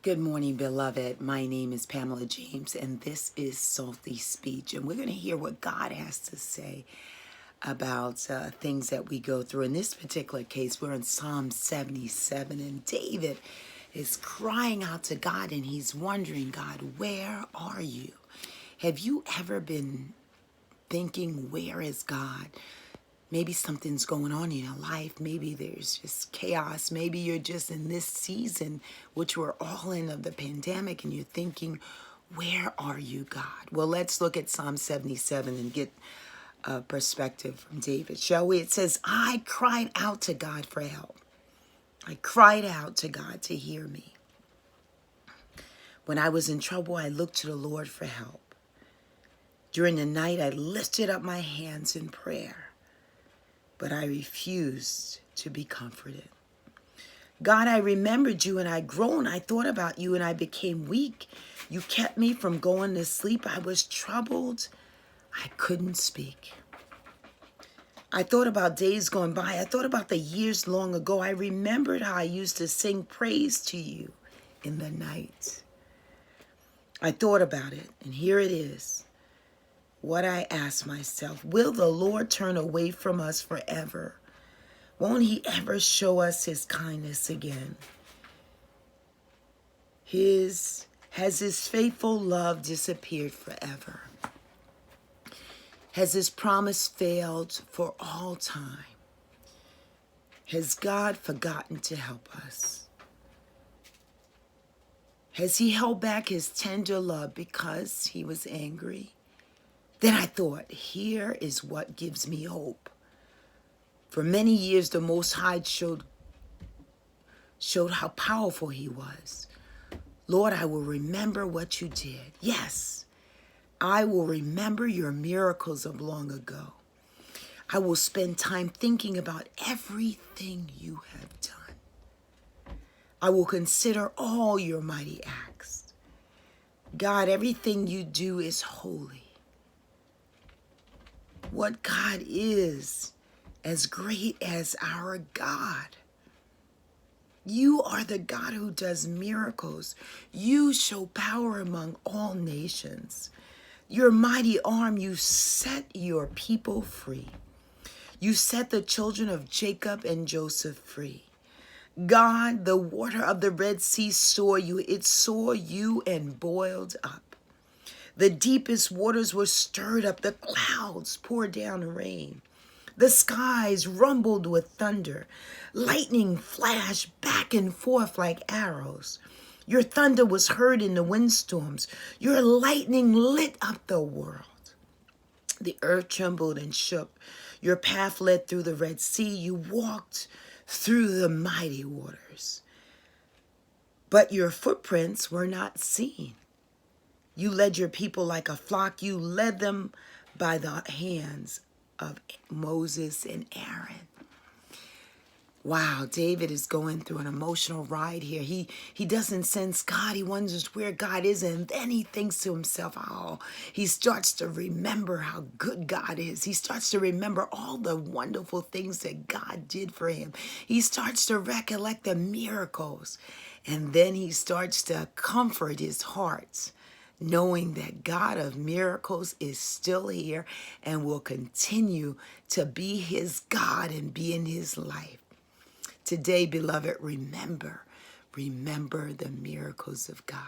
Good morning, beloved. My name is Pamela James, and this is Salty Speech. And we're going to hear what God has to say about things that we go through. In this particular case, we're in Psalm 77, and David is crying out to God, and he's wondering, God, where are you? Have you ever been thinking, where is God? Maybe something's going on in your life. Maybe there's just chaos. Maybe you're just in this season, which we're all in, of the pandemic, and you're thinking, where are you, God? Well, let's look at Psalm 77 and get a perspective from David, shall we? It says, I cried out to God for help. I cried out to God to hear me. When I was in trouble, I looked to the Lord for help. During the night, I lifted up my hands in prayer, but I refused to be comforted. God, I remembered you and I groaned. I thought about you and I became weak. You kept me from going to sleep. I was troubled. I couldn't speak. I thought about days going by. I thought about the years long ago. I remembered how I used to sing praise to you in the night. I thought about it, and here it is. What I asked myself, will the Lord turn away from us forever? Won't he ever show us his kindness again? Has his faithful love disappeared forever? Has his promise failed for all time? Has God forgotten to help us? Has he held back his tender love because he was angry? Then I thought, here is what gives me hope. For many years, the Most High showed how powerful he was. Lord, I will remember what you did. Yes, I will remember your miracles of long ago. I will spend time thinking about everything you have done. I will consider all your mighty acts. God, everything you do is holy. What God is as great as our God. You are the God who does miracles. You show power among all nations. Your mighty arm, you set your people free. You set the children of Jacob and Joseph free. God, the water of the Red Sea saw you. It saw you and boiled up. The deepest waters were stirred up. The clouds poured down rain. The skies rumbled with thunder. Lightning flashed back and forth like arrows. Your thunder was heard in the windstorms. Your lightning lit up the world. The earth trembled and shook. Your path led through the Red Sea. You walked through the mighty waters. But your footprints were not seen. You led your people like a flock. You led them by the hands of Moses and Aaron. Wow, David is going through an emotional ride here. He doesn't sense God. He wonders where God is, and then he thinks to himself, oh, he starts to remember how good God is. He starts to remember all the wonderful things that God did for him. He starts to recollect the miracles, and then he starts to comfort his heart, knowing that God of miracles is still here and will continue to be his God and be in his life. Today, beloved, remember the miracles of God.